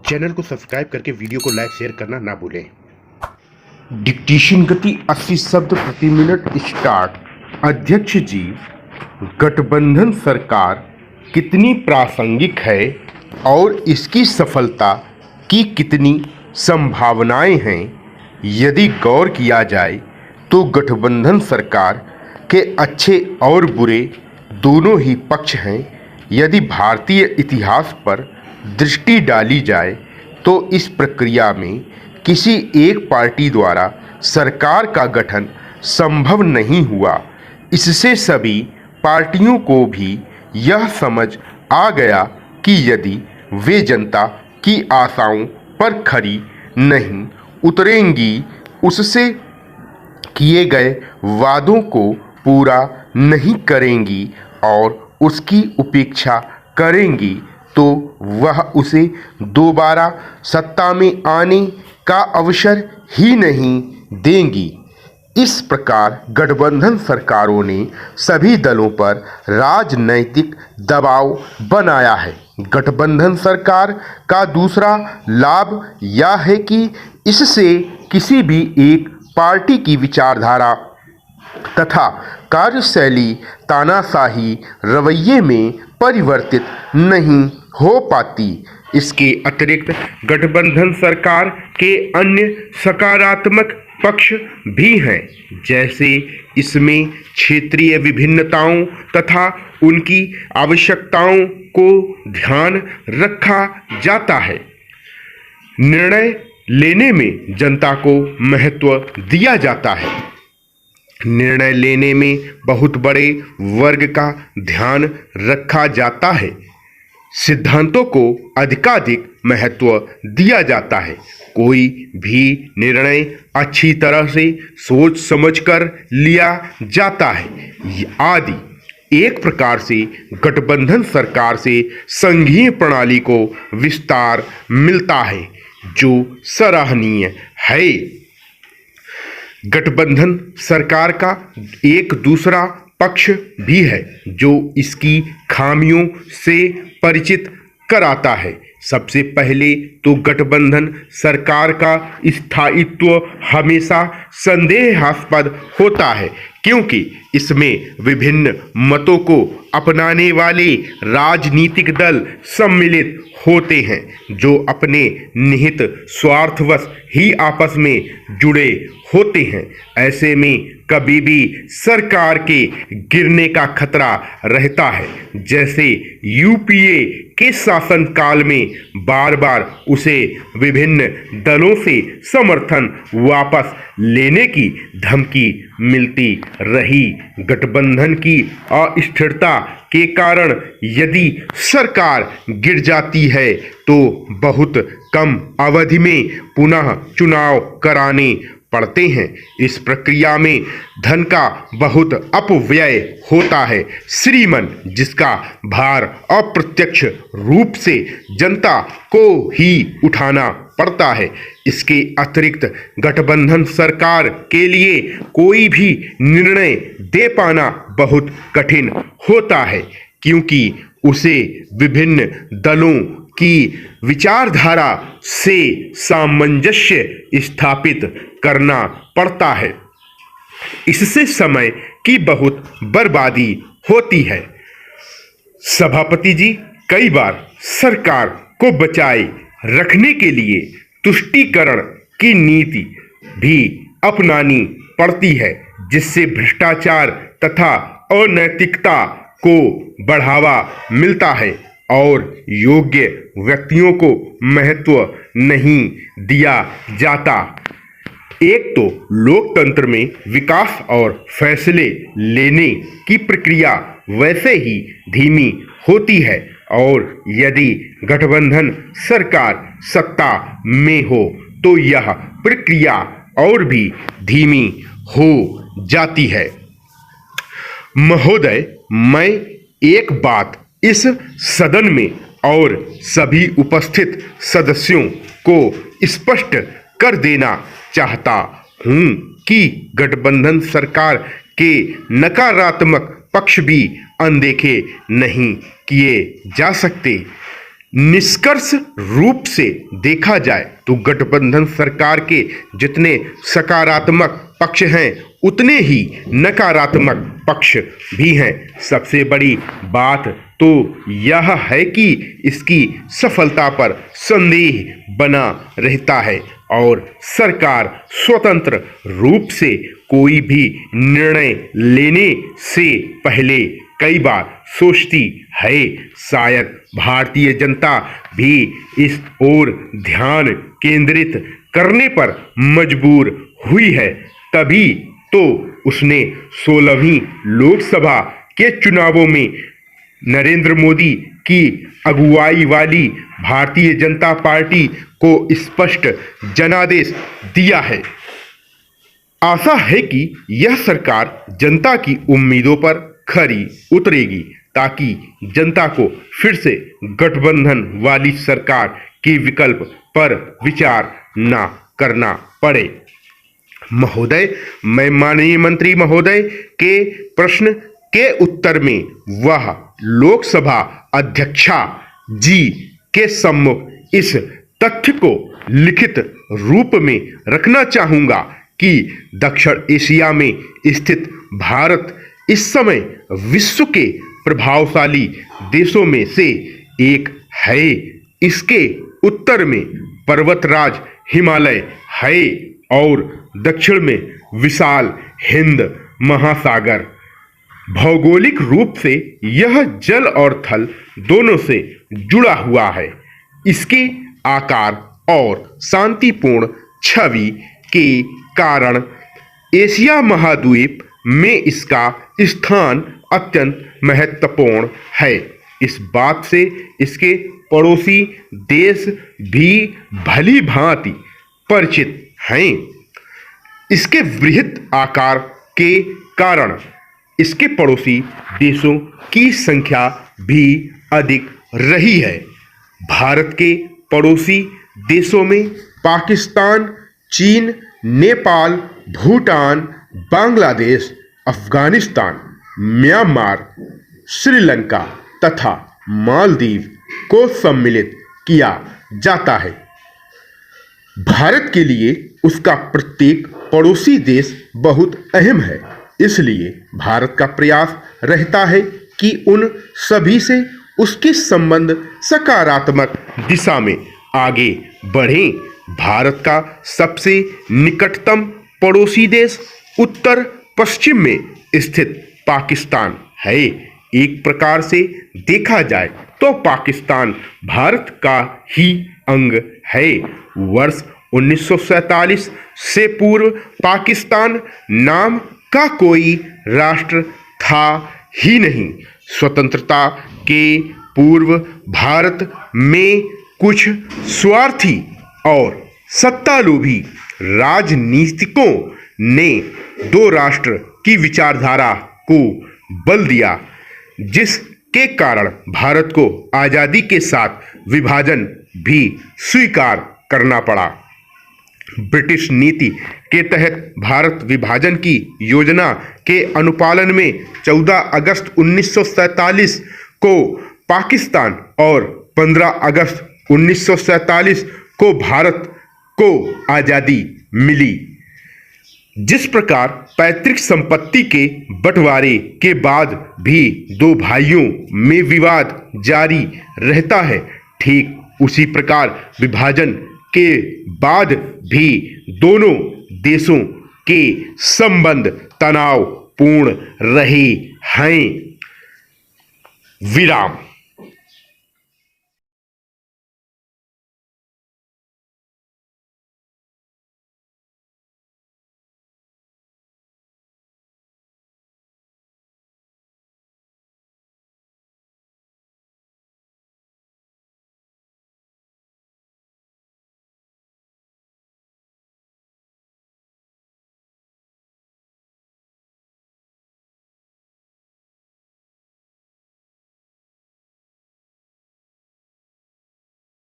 Channel को subscribe करके video को लाइक शेयर करना ना भूलें। डिक्टेशन गति 80 शब्द प्रति मिनट स्टार्ट। अध्यक्ष जी, गठबंधन सरकार कितनी प्रासंगिक है और इसकी सफलता की कितनी संभावनाएं हैं? यदि गौर किया जाए तो गठबंधन सरकार के अच्छे और बुरे दोनों ही पक्ष हैं। यदि भारतीय इतिहास पर दृष्टि डाली जाए तो इस प्रक्रिया में किसी एक पार्टी द्वारा सरकार का गठन संभव नहीं हुआ। इससे सभी पार्टियों को भी यह समझ आ गया कि यदि वे जनता की आशाओं पर खरी नहीं उतरेंगी, उससे किए गए वादों को पूरा नहीं करेंगी और उसकी उपेक्षा करेंगी, तो वह उसे दोबारा सत्ता में आने का अवसर ही नहीं देंगी। इस प्रकार गठबंधन सरकारों ने सभी दलों पर राजनैतिक दबाव बनाया है। गठबंधन सरकार का दूसरा लाभ यह है कि इससे किसी भी एक पार्टी की विचारधारा तथा कार्यशैली तानाशाही रवैये में परिवर्तित नहीं हो पाती। इसके अतिरिक्त गठबंधन सरकार के अन्य सकारात्मक पक्ष भी हैं, जैसे इसमें क्षेत्रीय विभिन्नताओं तथा उनकी आवश्यकताओं को ध्यान रखा जाता है। निर्णय लेने में जनता को महत्व दिया जाता है। निर्णय लेने में बहुत बड़े वर्ग का ध्यान रखा जाता है। सिद्धांतों को अधिकाधिक महत्व दिया जाता है। कोई भी निर्णय अच्छी तरह से सोच समझकर लिया जाता है आदि। एक प्रकार से गठबंधन सरकार से संघीय प्रणाली को विस्तार मिलता है, जो सराहनीय है। गठबंधन सरकार का एक दूसरा पक्ष भी है जो इसकी खामियों से परिचित कराता है। सबसे पहले तो गठबंधन सरकार का स्थायित्व हमेशा संदेहास्पद होता है, क्योंकि इसमें विभिन्न मतों को अपनाने वाले राजनीतिक दल सम्मिलित होते हैं, जो अपने निहित स्वार्थवश ही आपस में जुड़े होते हैं। ऐसे में कभी भी सरकार के गिरने का खतरा रहता है। जैसे यूपीए के शासनकाल में बार बार उसे विभिन्न दलों से समर्थन वापस लेने की धमकी मिलती रही। गठबंधन की अस्थिरता के कारण यदि सरकार गिर जाती है तो बहुत कम अवधि में पुनः चुनाव कराने पड़ते हैं। इस प्रक्रिया में धन का बहुत अपव्यय होता है। श्रीमन जिसका भार अप्रत्यक्ष रूप से जनता को ही उठाना पड़ता है। इसके अतिरिक्त गठबंधन सरकार के लिए कोई भी निर्णय दे पाना बहुत कठिन होता है, क्योंकि उसे विभिन्न दलों की विचारधारा से सामंजस्य स्थापित करना पड़ता है। इससे समय की बहुत बर्बादी होती है। सभापति जी कई बार सरकार को बचाए रखने के लिए तुष्टीकरण की नीति भी अपनानी पड़ती है, जिससे भ्रष्टाचार तथा अनैतिकता को बढ़ावा मिलता है और योग्य व्यक्तियों को महत्व नहीं दिया जाता। एक तो लोकतंत्र में विकास और फैसले लेने की प्रक्रिया वैसे ही धीमी होती है, और यदि गठबंधन सरकार सत्ता में हो तो यह प्रक्रिया और भी धीमी हो जाती है। महोदय, मैं एक बात इस सदन में और सभी उपस्थित सदस्यों को स्पष्ट कर देना चाहता हूं कि गठबंधन सरकार के नकारात्मक पक्ष भी अनदेखे नहीं किए जा सकते। निष्कर्ष रूप से देखा जाए तो गठबंधन सरकार के जितने सकारात्मक पक्ष हैं उतने ही नकारात्मक पक्ष भी हैं। सबसे बड़ी बात तो यह है कि इसकी सफलता पर संदेह बना रहता है और सरकार स्वतंत्र रूप से कोई भी निर्णय लेने से पहले कई बार सोचती है। शायद भारतीय जनता भी इस ओर ध्यान केंद्रित करने पर मजबूर हुई है, तभी तो उसने 16वीं लोकसभा के चुनावों में नरेंद्र मोदी की अगुवाई वाली भारतीय जनता पार्टी को स्पष्ट जनादेश दिया है। आशा है कि यह सरकार जनता की उम्मीदों पर खरी उतरेगी ताकि जनता को फिर से गठबंधन वाली सरकार के विकल्प पर विचार न करना पड़े। महोदय, मैं माननीय मंत्री महोदय के प्रश्न के उत्तर में वह लोकसभा अध्यक्षा जी के सम्मुख इस तथ्य को लिखित रूप में रखना चाहूंगा कि दक्षिण एशिया में स्थित भारत इस समय विश्व के प्रभावशाली देशों में से एक है। इसके उत्तर में पर्वतराज हिमालय है और दक्षिण में विशाल हिंद महासागर। भौगोलिक रूप से यह जल और थल दोनों से जुड़ा हुआ है। इसके आकार और शांतिपूर्ण छवि के कारण एशिया महाद्वीप में इसका स्थान अत्यंत महत्वपूर्ण है। इस बात से इसके पड़ोसी देश भी भली भांति परिचित हैं। इसके बृहत आकार के कारण इसके पड़ोसी देशों की संख्या भी अधिक रही है। भारत के पड़ोसी देशों में पाकिस्तान, चीन, नेपाल, भूटान, बांग्लादेश, अफगानिस्तान, म्यांमार, श्रीलंका तथा मालदीव को सम्मिलित किया जाता है। भारत के लिए उसका प्रत्येक पड़ोसी देश बहुत अहम है, इसलिए भारत का प्रयास रहता है कि उन सभी से उसके संबंध सकारात्मक दिशा में आगे बढ़ें। भारत का सबसे निकटतम पड़ोसी देश उत्तर पश्चिम में स्थित पाकिस्तान है। एक प्रकार से देखा जाए तो पाकिस्तान भारत का ही अंग है। वर्ष 1947 से पूर्व पाकिस्तान नाम का कोई राष्ट्र था ही नहीं। स्वतंत्रता के पूर्व भारत में कुछ स्वार्थी और सत्तालोभी राजनीतिकों ने दो राष्ट्र की विचारधारा को बल दिया, जिसके कारण भारत को आज़ादी के साथ विभाजन भी स्वीकार करना पड़ा। ब्रिटिश नीति के तहत भारत विभाजन की योजना के अनुपालन में 14 अगस्त 1947 को पाकिस्तान और 15 अगस्त 1947 को भारत को आज़ादी मिली। जिस प्रकार पैतृक संपत्ति के बंटवारे के बाद भी दो भाइयों में विवाद जारी रहता है, ठीक उसी प्रकार विभाजन के बाद भी दोनों देशों के संबंध तनावपूर्ण रहे हैं। विराम।